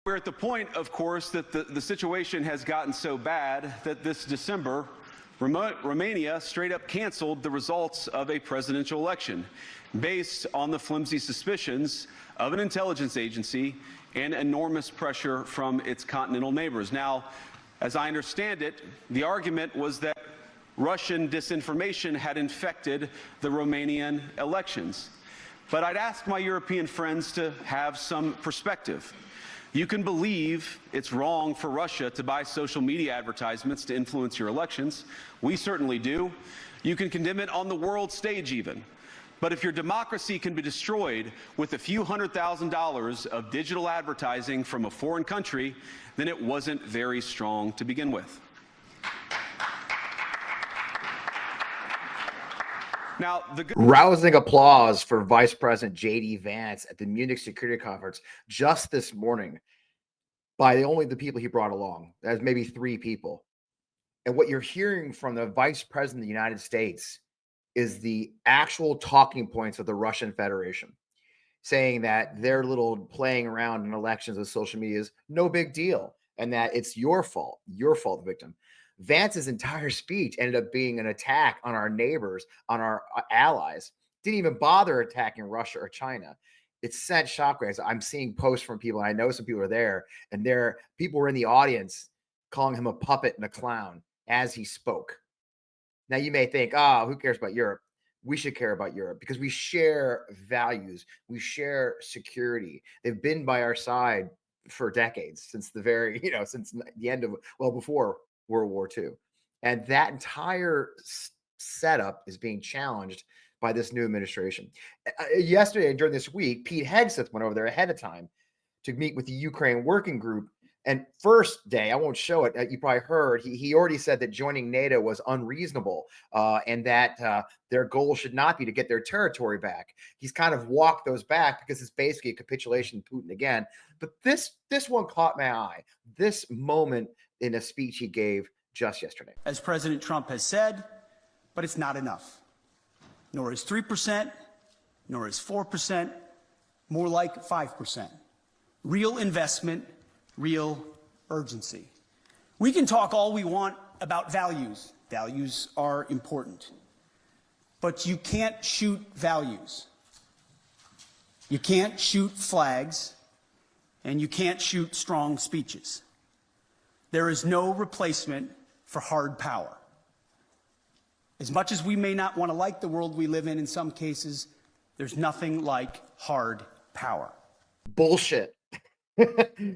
We're at the point, of course, that the situation has gotten so bad that this December, Romania straight up canceled the results of a presidential election based on the flimsy suspicions of an intelligence agency and enormous pressure from its continental neighbors. Now, as I understand it, the argument was that Russian disinformation had infected the Romanian elections. But I'd ask my European friends to have some perspective. You can believe it's wrong for Russia to buy social media advertisements to influence your elections. We certainly do. You can condemn it on the world stage even. But if your democracy can be destroyed with a few $100,000 of digital advertising from a foreign country, then it wasn't very strong to begin with. Now, rousing applause for Vice President J.D. Vance at the Munich Security Conference just this morning by only the people he brought along. That's maybe 3 people. And what you're hearing from the Vice President of the United States is the actual talking points of the Russian Federation, saying that their little playing around in elections with social media is no big deal and that it's your fault, victim. Vance's entire speech ended up being an attack on our neighbors, on our allies. Didn't even bother attacking Russia or China. It sent shockwaves. I'm seeing posts from people, and I know some people are there, and people were in the audience calling him a puppet and a clown as he spoke. Now you may think, who cares about Europe? We should care about Europe because we share values. We share security. They've been by our side for decades, since since the end of, before World War II. And that entire setup is being challenged by this new administration. Yesterday, during this week, Pete Hegseth went over there ahead of time to meet with the Ukraine working group. And first day, I won't show it, you probably heard, he already said that joining NATO was unreasonable and that their goal should not be to get their territory back. He's kind of walked those back because it's basically a capitulation to Putin again. But this one caught my eye, this moment in a speech he gave just yesterday. As President Trump has said, but it's not enough. Nor is 3%, nor is 4%, more like 5%. Real investment, real urgency. We can talk all we want about values. Values are important. But you can't shoot values. You can't shoot flags, and you can't shoot strong speeches. There is no replacement for hard power. As much as we may not want to like the world we live in some cases, there's nothing like hard power. Bullshit.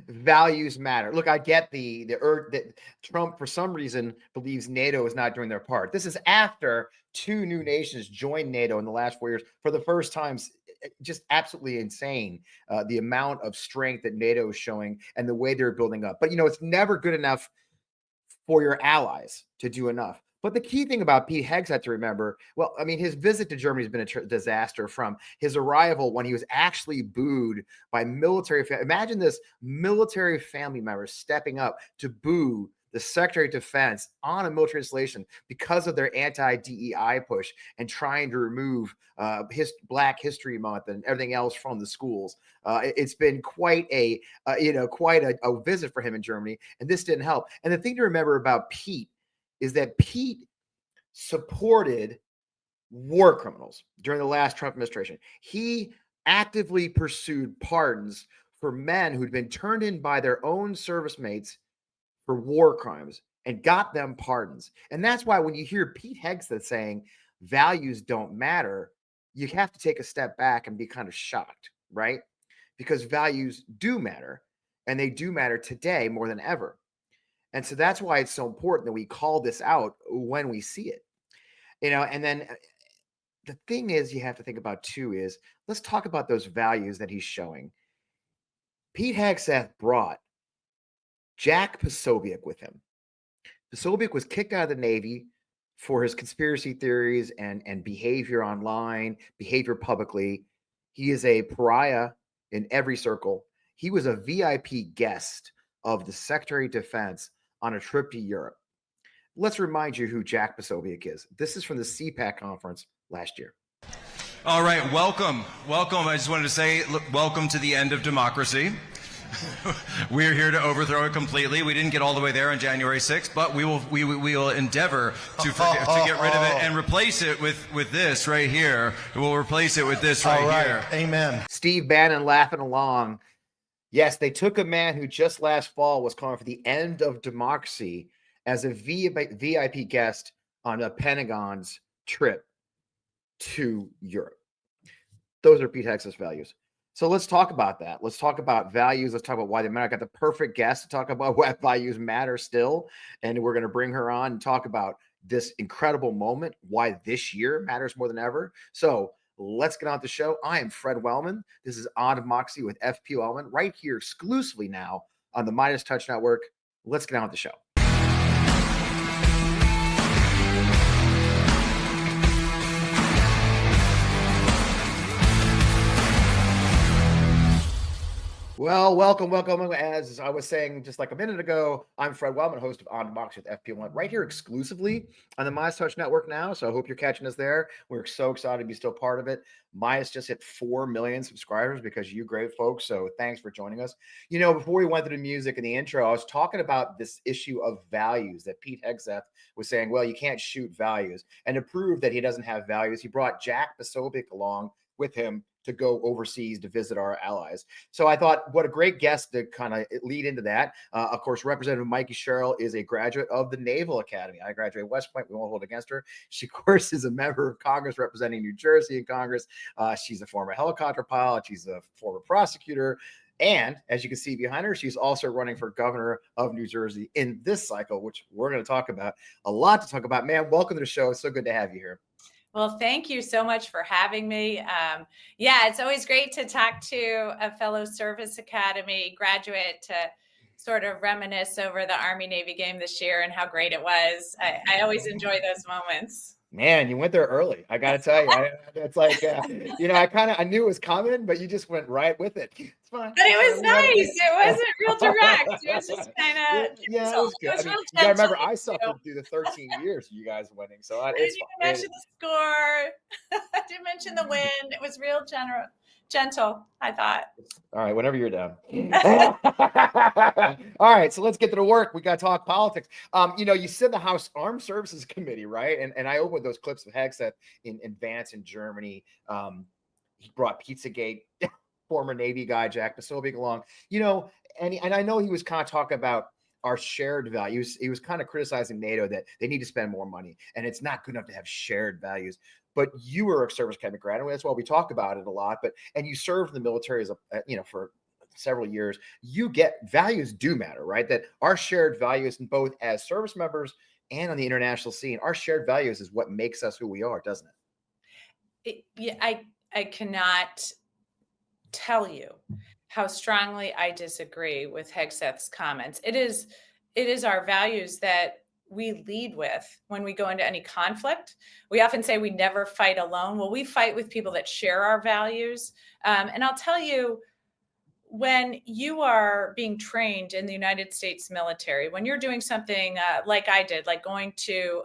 Values matter. Look, I get that Trump, for some reason, believes NATO is not doing their part. This is after 2 new nations joined NATO in the last 4 years for the first time. Just absolutely insane, the amount of strength that NATO is showing and the way they're building up. But, it's never good enough for your allies to do enough. But the key thing about Pete Hegseth to remember, his visit to Germany has been a disaster, from his arrival when he was actually booed by military. Imagine this, military family members stepping up to boo the Secretary of Defense on a military installation because of their anti-DEI push and trying to remove Black History Month and everything else from the schools. It's been quite a visit for him in Germany, and this didn't help. And the thing to remember about Pete is that Pete supported war criminals during the last Trump administration. He actively pursued pardons for men who'd been turned in by their own service mates for war crimes and got them pardons. And that's why when you hear Pete Hegseth saying values don't matter, you have to take a step back and be kind of shocked, right? Because values do matter, and they do matter today more than ever. And so that's why it's so important that we call this out when we see it. And then the thing is you have to think about too is, let's talk about those values that he's showing. Pete Hegseth brought Jack Posobiec with him. Posobiec was kicked out of the Navy for his conspiracy theories and behavior online, behavior publicly. He is a pariah in every circle. He was a VIP guest of the Secretary of Defense on a trip to Europe. Let's remind you who Jack Posobiec is. This is from the CPAC conference last year. All right, welcome. I just wanted to say, welcome to the end of democracy. We're here to overthrow it completely. We didn't get all the way there on January 6th, but we will endeavor to get rid of it and replace it with this right here. We'll replace it with this right here. Amen. Steve Bannon laughing along. Yes, they took a man who just last fall was calling for the end of democracy as a VIP guest on the Pentagon's trip to Europe. Those are Pete Hegseth's values. So let's talk about that. Let's talk about values. Let's talk about why they matter. I got the perfect guest to talk about why values matter still. And we're going to bring her on and talk about this incredible moment, why this year matters more than ever. So let's get on with the show. I am Fred Wellman. This is On Democracy with FP Wellman right here exclusively now on the MeidasTouch Network. Let's get on with the show. Well, welcome. As I was saying just like a minute ago, I'm Fred Wellman, host of On Democracy with FP1, right here exclusively on the MeidasTouch Network now. So I hope you're catching us there. We're so excited to be still part of it. Meidas just hit 4 million subscribers because of you great folks. So thanks for joining us. You know, before we went through the music and the intro, I was talking about this issue of values that Pete Hegseth was saying, well, you can't shoot values. And to prove that he doesn't have values, he brought Jack Posobiec along with him to go overseas to visit our allies. So I thought, what a great guest to kind of lead into that. Of course, Representative Mikie Sherrill is a graduate of the Naval Academy. I graduated West Point. We won't hold against her. She, of course, is a member of Congress representing New Jersey in Congress. She's a former helicopter pilot. She's a former prosecutor. And as you can see behind her, she's also running for governor of New Jersey in this cycle, which we're going to talk about. A lot to talk about. Man, welcome to the show. It's so good to have you here. Well, thank you so much for having me. Yeah, it's always great to talk to a fellow Service Academy graduate to sort of reminisce over the Army-Navy game this year and how great it was. I always enjoy those moments. Man, you went there early. I got to tell you, it's like, you know, I knew it was coming, but you just went right with it. It's fine. But it was nice. It wasn't real direct. It was just kind of, yeah, it was good. I mean, you gotta remember, I suffered through the 13 years of you guys winning, so I didn't even mention the score. I didn't mention the win. It was real gentle, I thought. All right, whenever you're done. All right, so let's get to the work. We got to talk politics. You know, you sit in the House Armed Services Committee, right? And I opened those clips of Hegseth in Vance in Germany. He brought Pizzagate, former Navy guy Jack Posobiec along. You know, and I know he was kind of talking about our shared values. He was kind of criticizing NATO that they need to spend more money, and it's not good enough to have shared values. But you were a service academy graduate. That's why we talk about it a lot. And you served in the military as for several years. You get values do matter, right? That our shared values, both as service members and on the international scene, our shared values is what makes us who we are, doesn't it? I cannot tell you how strongly I disagree with Hegseth's comments. It is our values that we lead with when we go into any conflict. We often say we never fight alone. Well, we fight with people that share our values. And I'll tell you, when you are being trained in the United States military, when you're doing something like I did, like going to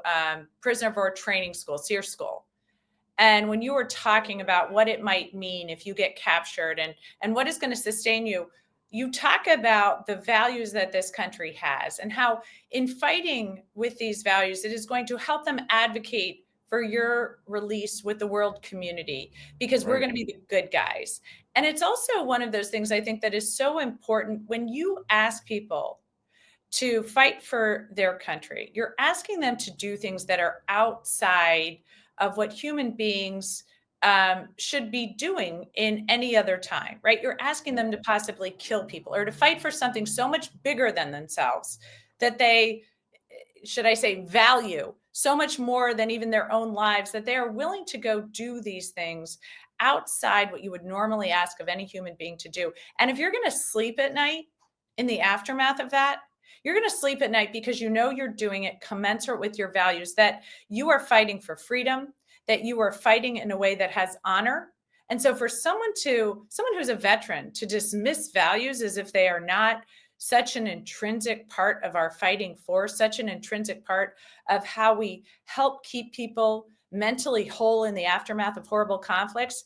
prisoner of war training school, SEER school, and when you were talking about what it might mean if you get captured and what is going to sustain you, you talk about the values that this country has and how in fighting with these values, it is going to help them advocate for your release with the world community, because we're going to be the good guys. And it's also one of those things I think that is so important when you ask people to fight for their country, you're asking them to do things that are outside of what human beings should be doing in any other time, right? You're asking them to possibly kill people or to fight for something so much bigger than themselves that they, should I say, value so much more than even their own lives, that they are willing to go do these things outside what you would normally ask of any human being to do. And if you're going to sleep at night in the aftermath of that, you're going to sleep at night because you know you're doing it commensurate with your values, that you are fighting for freedom, that you are fighting in a way that has honor. And so for someone who's a veteran to dismiss values as if they are not such an intrinsic part of our fighting force, such an intrinsic part of how we help keep people mentally whole in the aftermath of horrible conflicts,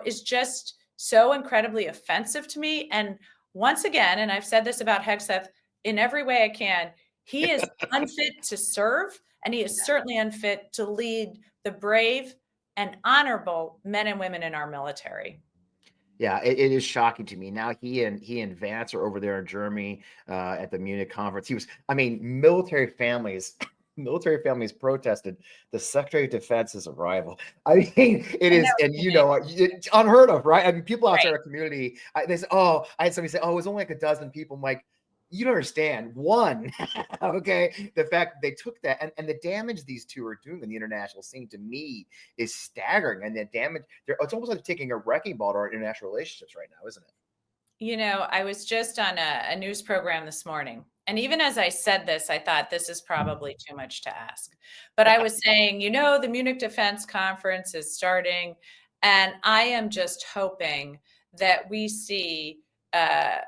is just so incredibly offensive to me. And once again, and I've said this about Hegseth in every way I can, he is unfit to serve, and he is certainly unfit to lead the brave and honorable men and women in our military. Yeah, it is shocking to me. Now he and Vance are over there in Germany at the Munich conference. Military families, military families protested the Secretary of Defense's arrival. I mean, it I is, know and what you you mean. know, it's unheard of, right? I mean, people outside Right. our community, they say, "Oh," I had somebody say, "Oh, it was only like a dozen people." I'm like, you don't understand. One, okay, the fact that they took that and the damage these two are doing in the international scene to me is staggering. And the damage, it's almost like taking a wrecking ball to our international relationships right now, isn't it? You know, I was just on a news program this morning. And even as I said this, I thought this is probably too much to ask. But I was saying, the Munich Defense Conference is starting. And I am just hoping that we see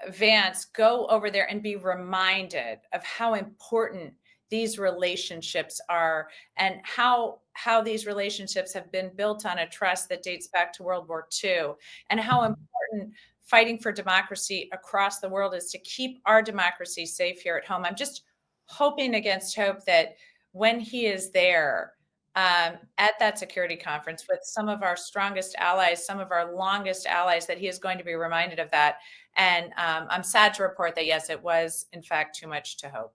Vance go over there and be reminded of how important these relationships are, and how these relationships have been built on a trust that dates back to World War II, and how important fighting for democracy across the world is to keep our democracy safe here at home. I'm just hoping against hope that when he is there at that security conference with some of our strongest allies, some of our longest allies, that he is going to be reminded of that. And I'm sad to report that, yes, it was, in fact, too much to hope.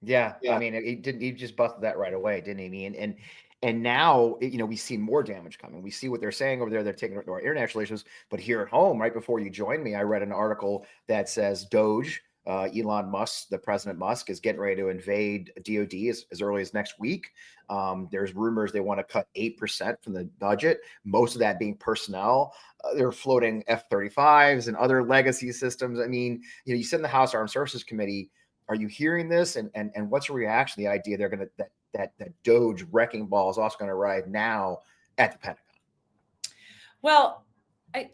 Yeah, I mean, he didn't. He just busted that right away, didn't he? And now, we see more damage coming. We see what they're saying over there. They're taking it to our international relations, but here at home, right before you joined me, I read an article that says Doge, Elon Musk, the President Musk, is getting ready to invade DoD as early as next week. There's rumors they want to cut 8% from the budget, most of that being personnel. They're floating F-35s and other legacy systems. I mean, you sit in the House Armed Services Committee. Are you hearing this? And what's your reaction to the idea they're going to that Doge wrecking ball is also going to arrive now at the Pentagon? Well, I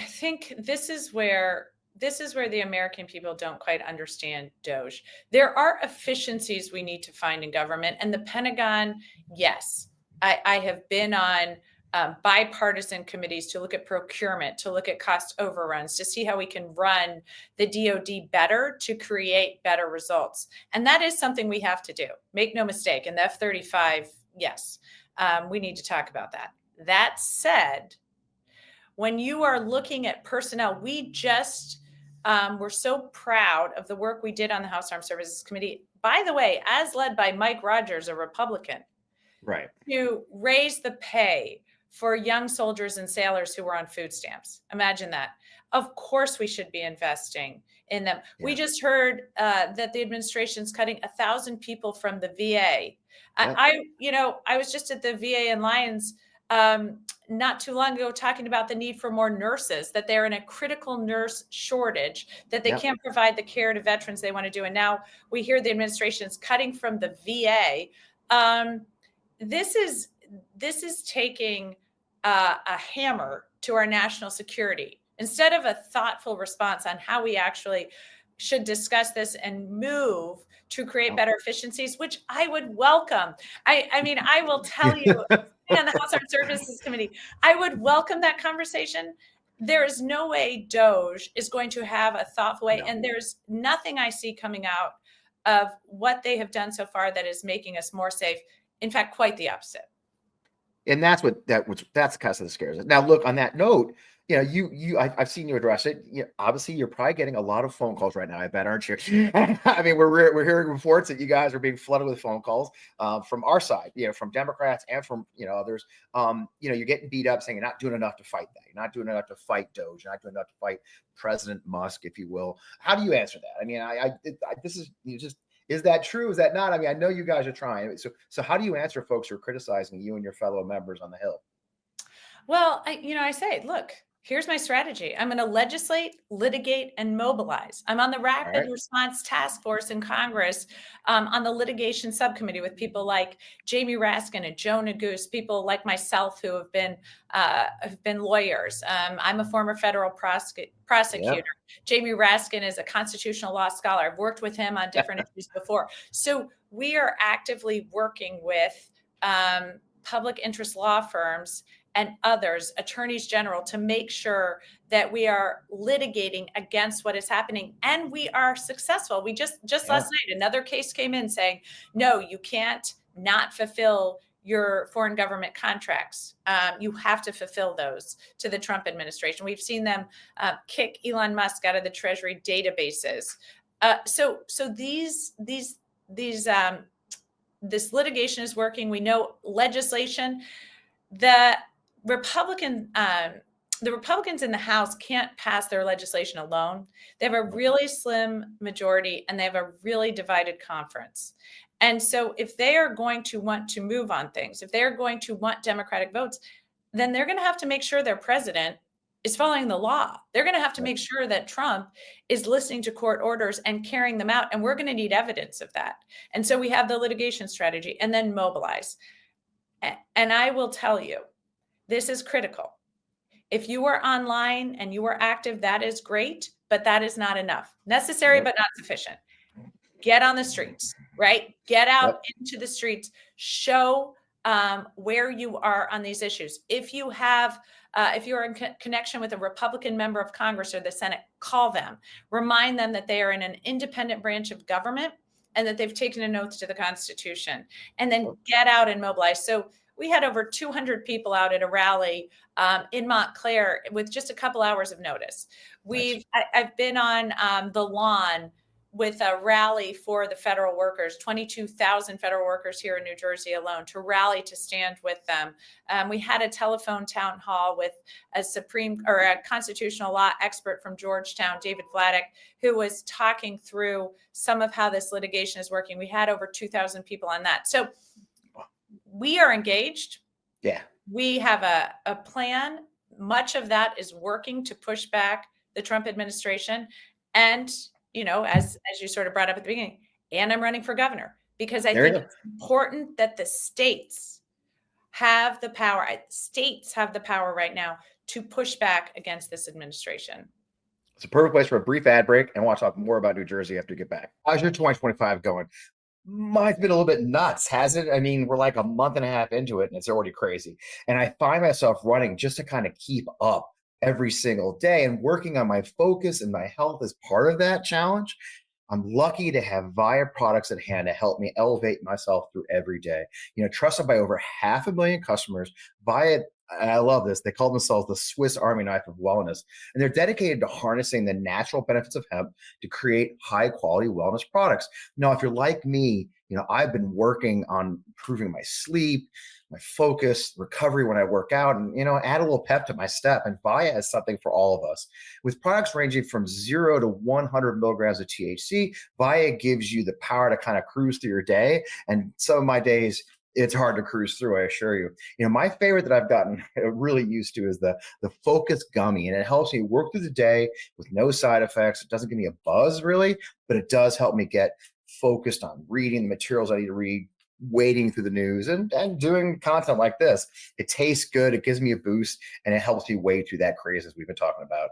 think this is where the American people don't quite understand Doge. There are efficiencies we need to find in government, and the Pentagon, yes, I have been on bipartisan committees to look at procurement, to look at cost overruns, to see how we can run the DoD better to create better results. And that is something we have to do. Make no mistake. And the F-35, yes, we need to talk about that. That said, when you are looking at personnel, we just we're so proud of the work we did on the House Armed Services Committee, by the way, as led by Mike Rogers, a Republican, Right. to raise the pay for young soldiers and sailors who were on food stamps. Imagine that. Of course, we should be investing in them. Yeah. We just heard that the administration's cutting 1,000 people from the VA. I was just at the VA in Lyons not too long ago talking about the need for more nurses, that they're in a critical nurse shortage, that they can't provide the care to veterans they want to do. And now we hear the administration's cutting from the VA. This is taking a hammer to our national security instead of a thoughtful response on how we actually should discuss this and move to create better efficiencies, which I would welcome. I mean, I will tell you, on the House Armed Services Committee, I would welcome that conversation. There is no way Doge is going to have a thoughtful way, and there's nothing I see coming out of what they have done so far that is making us more safe. In fact, quite the opposite. And that's the kind of scares us. Now, look, on that note, I've seen you address it. Obviously, you're probably getting a lot of phone calls right now, I bet, aren't you? I mean, we're hearing reports that you guys are being flooded with phone calls from our side, from Democrats and from others. You're getting beat up, saying you're not doing enough to fight that. You're not doing enough to fight Doge. You're not doing enough to fight President Musk, if you will. How do you answer that? I mean, is that true? Is that not? I mean, I know you guys are trying. So how do you answer folks who are criticizing you and your fellow members on the Hill? Well, I say, look, here's my strategy. I'm going to legislate, litigate, and mobilize. I'm on the Rapid Response Task Force in Congress on the litigation subcommittee with people like Jamie Raskin and Joe Neguse, people like myself who have been lawyers. I'm a former federal prosecutor. Yep. Jamie Raskin is a constitutional law scholar. I've worked with him on different issues before. So we are actively working with public interest law firms and others, attorneys general, to make sure that we are litigating against what is happening, and we are successful. We just last night, another case came in saying, no, you can't not fulfill your foreign government contracts. You have to fulfill those to the Trump administration. We've seen them kick Elon Musk out of the Treasury databases. So this litigation is working. We know legislation. The Republicans in the House can't pass their legislation alone. They have a really slim majority, and they have a really divided conference. And so if they are going to want to move on things, if they're going to want Democratic votes, then they're going to have to make sure their president is following the law. They're going to have to make sure that Trump is listening to court orders and carrying them out. And we're going to need evidence of that. And so we have the litigation strategy, and then mobilize. And I will tell you, this is critical. If you are online and you are active, that is great, but that is not enough. Necessary, but not sufficient. Get on the streets, right? Get out into the streets. Show where you are on these issues. If you have, if you're in connection with a Republican member of Congress or the Senate, call them. Remind them that they are in an independent branch of government and that they've taken an oath to the Constitution. And then get out and mobilize. So we had over 200 people out at a rally in Montclair with just a couple hours of notice. I've been on the lawn with a rally for the federal workers, 22,000 federal workers here in New Jersey alone, to rally to stand with them. We had a telephone town hall with a constitutional law expert from Georgetown, David Vladeck, who was talking through some of how this litigation is working. We had over 2,000 people on that. So we are engaged. Yeah. We have a plan. Much of that is working to push back the Trump administration. And you know, as you sort of brought up at the beginning, and I'm running for governor because I think it's important that the states have the power. States have the power right now to push back against this administration. It's a perfect place for a brief ad break, and I want to talk more about New Jersey after we get back. How's your 2025 going? Mine's been a little bit nuts, hasn't it? I mean, we're like a month and a half into it, and it's already crazy. And I find myself running just to kind of keep up every single day, and working on my focus and my health as part of that challenge. I'm lucky to have VIA products at hand to help me elevate myself through every day. You know, trusted by over 500,000 customers, VIA, I love this, they call themselves the Swiss Army knife of wellness. And they're dedicated to harnessing the natural benefits of hemp to create high quality wellness products. Now, if you're like me, you know, I've been working on improving my sleep, my focus, recovery when I work out, and, you know, add a little pep to my step. And VIA has something for all of us. With products ranging from 0 to 100 milligrams of THC, VIA gives you the power to kind of cruise through your day. And some of my days, it's hard to cruise through, I assure you. You know, my favorite that I've gotten really used to is the Focus Gummy, and it helps me work through the day with no side effects. It doesn't give me a buzz really, but it does help me get focused on reading the materials I need to read, wading through the news, and doing content like this. It tastes good, it gives me a boost, and it helps me wade through that craze as we've been talking about.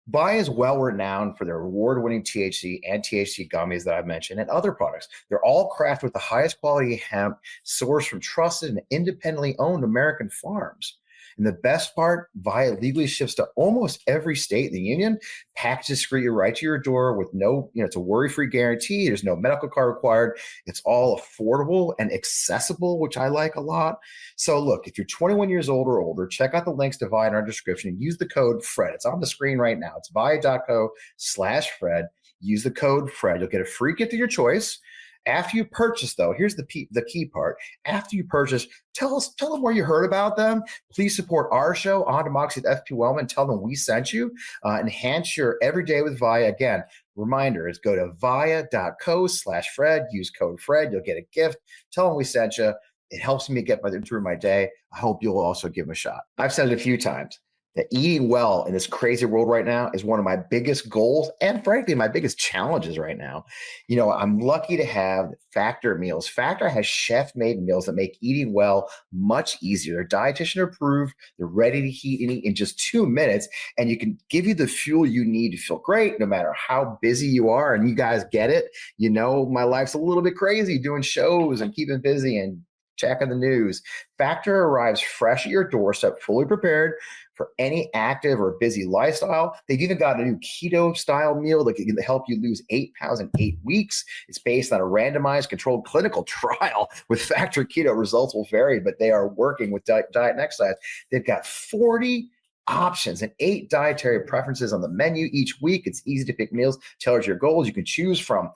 VIA is well renowned for their award-winning THC and THC gummies that I've mentioned, and other products. They're all crafted with the highest quality hemp sourced from trusted and independently owned American farms. And the best part, VIA legally ships to almost every state in the union, packaged discreetly right to your door with no, you know, it's a worry-free guarantee. There's no medical card required. It's all affordable and accessible, which I like a lot. So look, if you're 21 years old or older, check out the links to VIA in our description and use the code FRED. It's on the screen right now. It's VIA.co/FRED. Use the code FRED. You'll get a free gift of your choice. After you purchase, though, here's the key part. After you purchase, tell them where you heard about them. Please support our show on Democracy with FP Wellman. Tell them we sent you. Enhance your everyday with VIA. Again, reminder is go to VIA.co/FRED. Use code FRED. You'll get a gift. Tell them we sent you. It helps me get through my day. I hope you'll also give them a shot. I've said it a few times that eating well in this crazy world right now is one of my biggest goals and, frankly, my biggest challenges right now. You know, I'm lucky to have Factor meals. Factor has chef-made meals that make eating well much easier. They're dietitian approved. They're ready to heat and eat in just 2 minutes, and you can give you the fuel you need to feel great no matter how busy you are. And you guys get it. You know, my life's a little bit crazy doing shows and keeping busy, and checking the news. Factor arrives fresh at your doorstep, fully prepared for any active or busy lifestyle. They've even got a new keto style meal that can help you lose 8 pounds in 8 weeks. It's based on a randomized controlled clinical trial with Factor Keto. Results will vary, but they are working with diet and exercise. They've got 40 options and 8 dietary preferences on the menu each week. It's easy to pick meals tailored to your goals. You can choose from,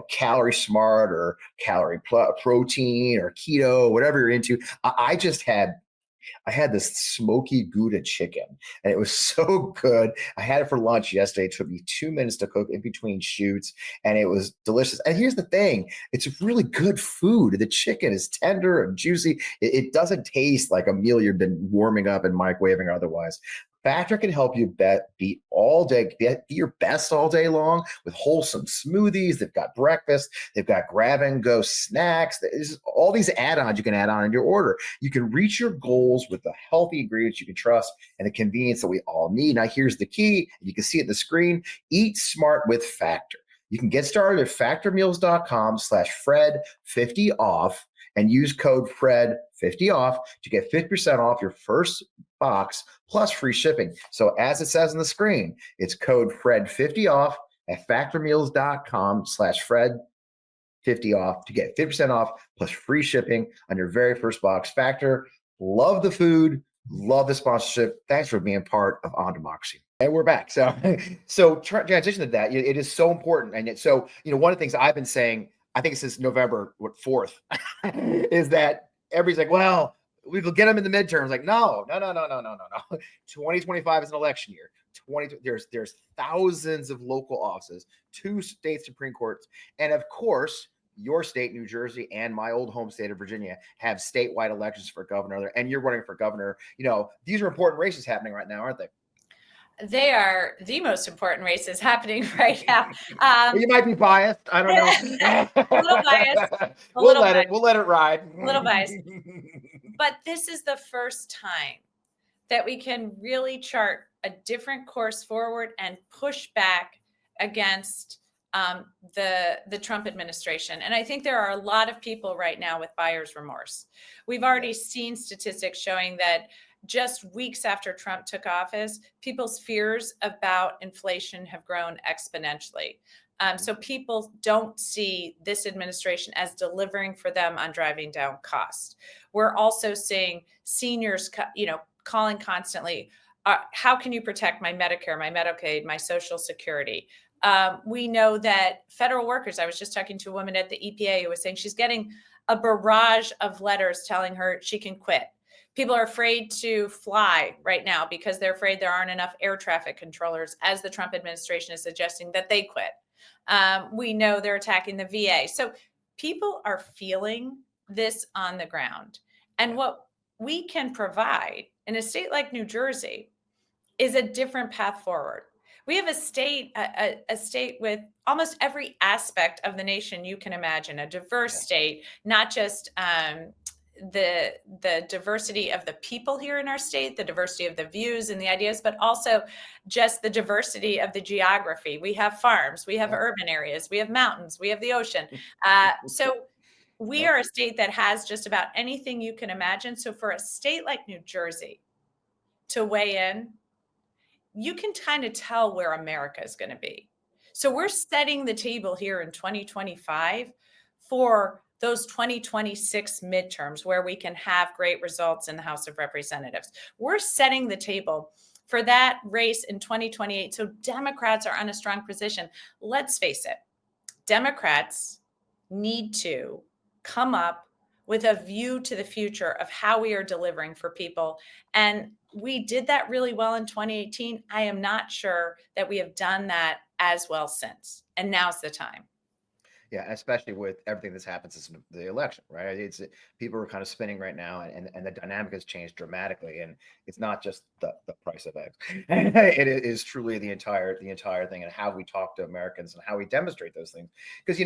calorie smart or calorie protein or keto, whatever you're into. I had this smoky Gouda chicken and it was so good. I had it for lunch yesterday. It took me 2 minutes to cook in between shoots and it was delicious. And here's the thing. It's really good food. The chicken is tender and juicy. It doesn't taste like a meal you've been warming up and microwaving or otherwise. Factor can help you beat all day, be your best all day long with wholesome smoothies. They've got breakfast. They've got grab and go snacks. There's all these add-ons you can add on in your order. You can reach your goals with the healthy ingredients you can trust and the convenience that we all need. Now, here's the key. You can see it on the screen. Eat smart with Factor. You can get started at factormeals.com/Fred50 off and use code Fred50 off to get 50% off your first box plus free shipping. So as it says on the screen, it's code Fred50 off at factormeals.com/Fred50 off to get 50% off plus free shipping on your very first box. Factor, love the food, love the sponsorship. Thanks for being part of On Democracy. And we're back. So transition to that, it is so important. And so, one of the things I've been saying, I think since November 4th, is that everybody's like, well, we will get them in the midterms. Like, no. 2025 is an election year. There's thousands of local offices, 2 state Supreme Courts, and of course, your state, New Jersey, and my old home state of Virginia have statewide elections for governor, and you're running for governor. These are important races happening right now, aren't they? They are the most important races happening right now. You might be biased. I don't know. A little biased. We'll let it ride. A little biased. But this is the first time that we can really chart a different course forward and push back against the Trump administration. And I think there are a lot of people right now with buyer's remorse. We've already seen statistics showing that just weeks after Trump took office, people's fears about inflation have grown exponentially. So people don't see this administration as delivering for them on driving down costs. We're also seeing seniors, calling constantly, how can you protect my Medicare, my Medicaid, my Social Security? We know that federal workers, I was just talking to a woman at the EPA who was saying she's getting a barrage of letters telling her she can quit. People are afraid to fly right now because they're afraid there aren't enough air traffic controllers, as the Trump administration is suggesting that they quit. We know they're attacking the VA. So people are feeling this on the ground. And what we can provide in a state like New Jersey is a different path forward. We have a state with almost every aspect of the nation you can imagine, a diverse state, not just the diversity of the people here in our state, the diversity of the views and the ideas, but also just the diversity of the geography. We have farms, we have urban areas, we have mountains, we have the ocean. So we are a state that has just about anything you can imagine. So for a state like New Jersey to weigh in, you can kind of tell where America is going to be. So we're setting the table here in 2025 for those 2026 midterms where we can have great results in the House of Representatives. We're setting the table for that race in 2028. So Democrats are in a strong position. Let's face it, Democrats need to come up with a view to the future of how we are delivering for people. And we did that really well in 2018. I am not sure that we have done that as well since. And now's the time. Yeah, especially with everything that's happened since the election, right? People are kind of spinning right now, and the dynamic has changed dramatically. And it's not just the price of eggs; it is truly the entire thing, and how we talk to Americans and how we demonstrate those things. Because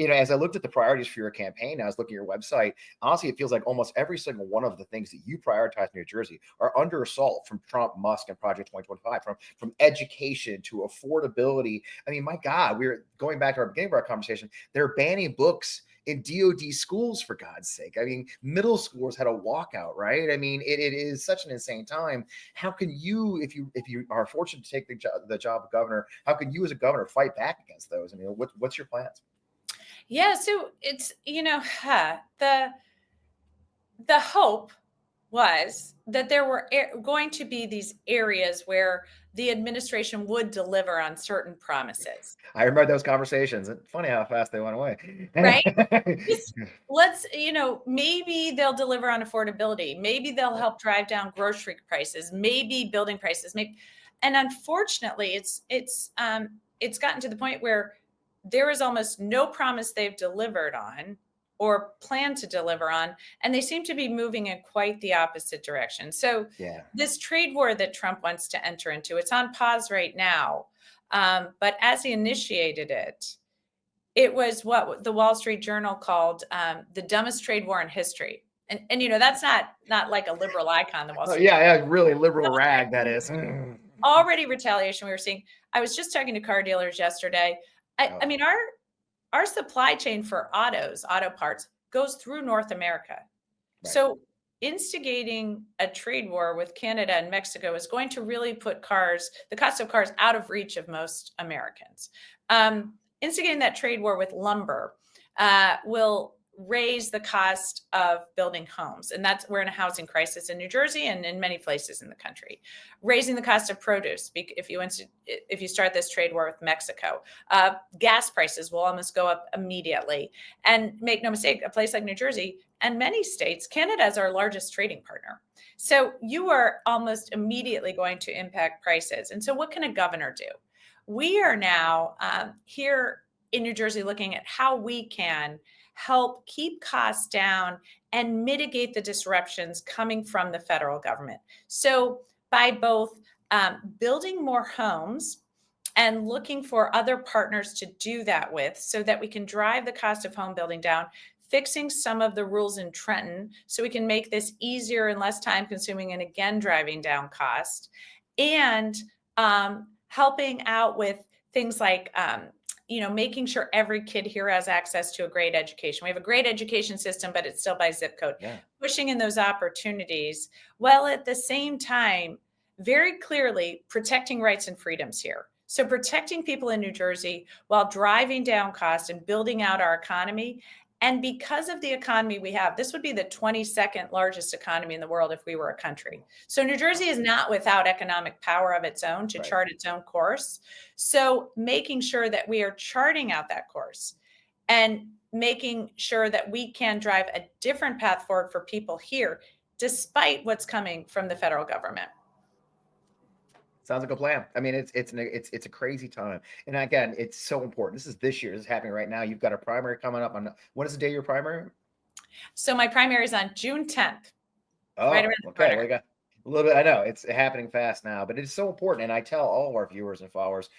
as I looked at the priorities for your campaign, I was looking at your website. Honestly, it feels like almost every single one of the things that you prioritize in New Jersey are under assault from Trump, Musk, and Project 2025. From education to affordability. I mean, my God, we're going back to our beginning of our conversation. They're banning books in DOD schools, for God's sake. I mean, middle schoolers had a walkout, right? I mean, it is such an insane time. How can you, if you are fortunate to take the job of governor, how can you as a governor fight back against those? I mean, what's your plans? Yeah, so it's, the hope was that there were going to be these areas where the administration would deliver on certain promises, I remember those conversations. It's funny how fast they went away. right? Just let's, maybe they'll deliver on affordability. Maybe they'll help drive down grocery prices, maybe building prices, maybe. And unfortunately, it's gotten to the point where there is almost no promise they've delivered on or plan to deliver on, and they seem to be moving in quite the opposite direction. So Yeah. this trade war that Trump wants to enter into, it's on pause right now. But as he initiated it, it was what the Wall Street Journal called the dumbest trade war in history. And that's not like a liberal icon, the Wall Street Journal. Yeah, really liberal rag, that is. Already retaliation we were seeing. I was just talking to car dealers yesterday. I mean, our supply chain for auto parts goes through North America. Right. So instigating a trade war with Canada and Mexico is going to really put the cost of cars out of reach of most Americans. Instigating that trade war with lumber will raise the cost of building homes. And we're in a housing crisis in New Jersey and in many places in the country. Raising the cost of produce, if you start this trade war with Mexico, gas prices will almost go up immediately. And make no mistake, a place like New Jersey and many states, Canada is our largest trading partner. So you are almost immediately going to impact prices. And so what can a governor do? We are now here in New Jersey looking at how we can help keep costs down and mitigate the disruptions coming from the federal government. So by both building more homes and looking for other partners to do that with so that we can drive the cost of home building down, fixing some of the rules in Trenton so we can make this easier and less time consuming and again driving down cost, and helping out with things like making sure every kid here has access to a great education. We have a great education system, but it's still by zip code. Yeah. Pushing in those opportunities, while at the same time, very clearly protecting rights and freedoms here. So protecting people in New Jersey while driving down costs and building out our economy. And because of the economy we have, this would be the 22nd largest economy in the world if we were a country. So New Jersey is not without economic power of its own to chart its own course. So making sure that we are charting out that course and making sure that we can drive a different path forward for people here, despite what's coming from the federal government. Sounds like a plan. I mean, it's a crazy time, and again, it's so important. This year. This is happening right now. You've got a primary coming up on. When is the day of your primary? So my primary is on June 10th. Oh, right around the okay. corner. We got a little bit. I know it's happening fast now, but it's so important. And I tell all of our viewers and followers,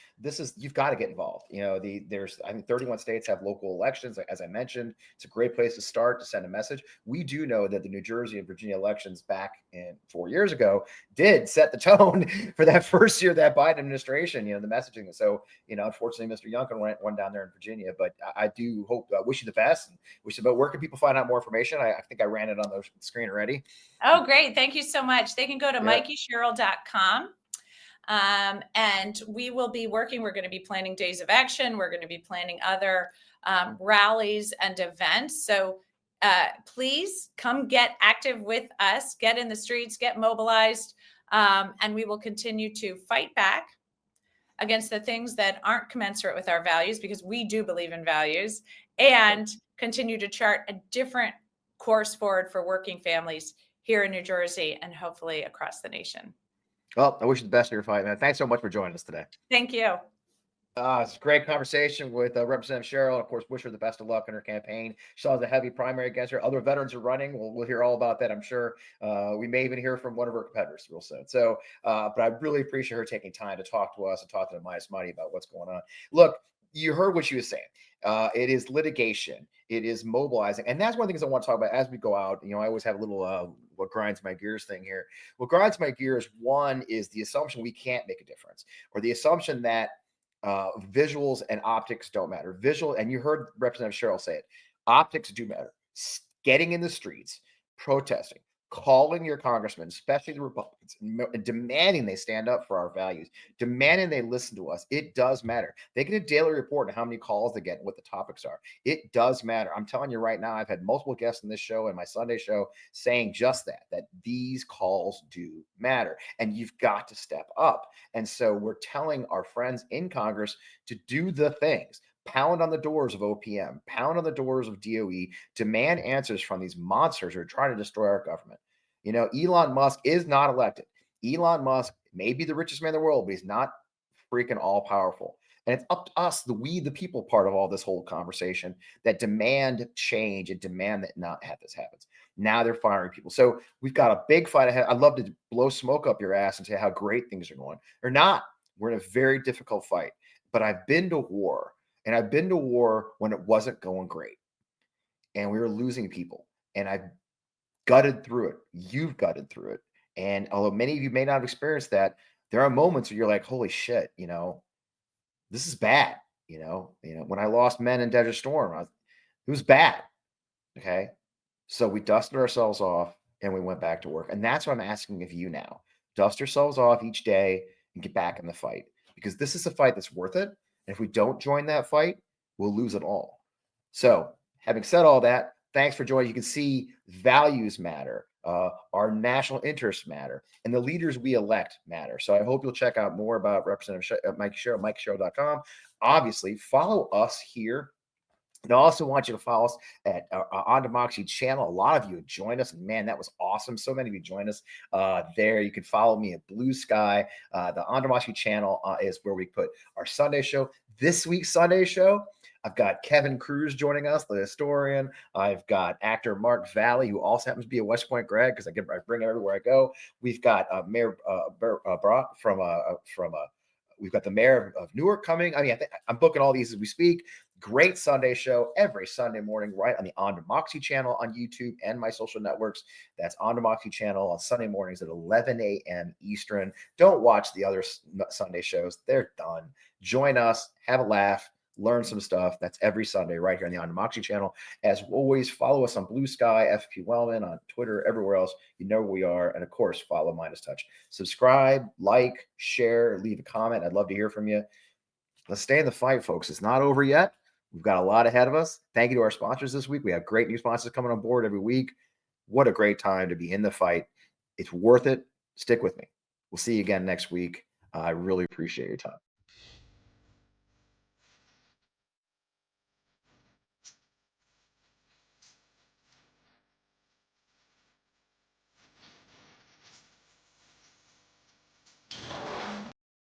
you've got to get involved. I think 31 states have local elections. As I mentioned, it's a great place to start to send a message. We do know that the New Jersey and Virginia elections back in 4 years ago did set the tone for that first year of that Biden administration. The messaging. So unfortunately, Mr. Youngkin went down there in Virginia, but I do hope, wish you the best. And wish you. But where can people find out more information? I think I ran it on the screen already. Oh, great. Thank you so much. They can go to MikieSherrill.com. And we will be working. We're going to be planning days of action. We're going to be planning other rallies and events. So please come get active with us, get in the streets, get mobilized, and we will continue to fight back against the things that aren't commensurate with our values, because we do believe in values, and continue to chart a different course forward for working families here in New Jersey and hopefully across the nation. Well, I wish you the best in your fight, man. Thanks so much for joining us today. Thank you. It's a great conversation with Representative Sherrill. And of course, wish her the best of luck in her campaign. She still has a heavy primary against her. Other veterans are running. We'll hear all about that, I'm sure. We may even hear from one of her competitors real soon. So, but I really appreciate her taking time to talk to us and talk to the Meidas Money about what's going on. Look, you heard what she was saying. It is litigation. It is mobilizing. And that's one of the things I want to talk about as we go out. I always have a little what grinds my gears thing here. What grinds my gears, one, is the assumption we can't make a difference, or the assumption that visuals and optics don't matter. And you heard Representative Sherrill say it. Optics do matter. Getting in the streets, protesting, calling your congressmen, especially the Republicans, and demanding they stand up for our values, demanding they listen to us. It does matter. They get a daily report on how many calls they get and what the topics are. It does matter. I'm telling you right now, I've had multiple guests in this show and my Sunday show saying just that these calls do matter, and you've got to step up. And so we're telling our friends in Congress to do the things. Pound on the doors of OPM, pound on the doors of DOE, demand answers from these monsters who are trying to destroy our government. You know, Elon Musk is not elected. Elon Musk may be the richest man in the world, but he's not freaking all powerful. And it's up to us, the people part of all this whole conversation, that demand change and demand that not have this happens. Now they're firing people. So we've got a big fight ahead. I'd love to blow smoke up your ass and say how great things are going. Or not. We're in a very difficult fight. But I've been to war. And I've been to war when it wasn't going great and we were losing people, and I've gutted through it. You've gutted through it. And although many of you may not have experienced that, there are moments where you're like, holy shit, you know, this is bad. You know, when I lost men in Desert Storm, it was bad. Okay. So we dusted ourselves off and we went back to work. And that's what I'm asking of you now. Dust yourselves off each day and get back in the fight, because this is a fight that's worth it. And if we don't join that fight, we'll lose it all. So having said all that, thanks for joining. You can see values matter. Our national interests matter, and the leaders we elect matter. So I hope you'll check out more about Representative Mikie Sherrill, MikieSherrill.com. Obviously, follow us here. And I also want you to follow us at On Democracy channel. A lot of you have joined us, and man, that was awesome. So many of you joined us there. You can follow me at Blue Sky. The On Democracy channel is where we put our Sunday show. This week's Sunday show, I've got Kevin Cruz joining us, the historian. I've got actor Mark Valley, who also happens to be a West Point grad, because I bring him everywhere I go. We've got Mayor Brock we've got the mayor of Newark coming. I mean, I'm booking all these as we speak. Great Sunday show every Sunday morning, right on the On Democracy channel on YouTube and my social networks. That's On Democracy channel on Sunday mornings at 11 a.m. Eastern. Don't watch the other Sunday shows. They're done. Join us, have a laugh, learn some stuff. That's every Sunday right here on the On Democracy channel. As always, follow us on Blue Sky, FP Wellman, on Twitter, everywhere else. You know where we are. And of course, follow MeidasTouch. Subscribe, like, share, leave a comment. I'd love to hear from you. Let's stay in the fight, folks. It's not over yet. We've got a lot ahead of us. Thank you to our sponsors this week. We have great new sponsors coming on board every week. What a great time to be in the fight. It's worth it. Stick with me. We'll see you again next week. I really appreciate your time.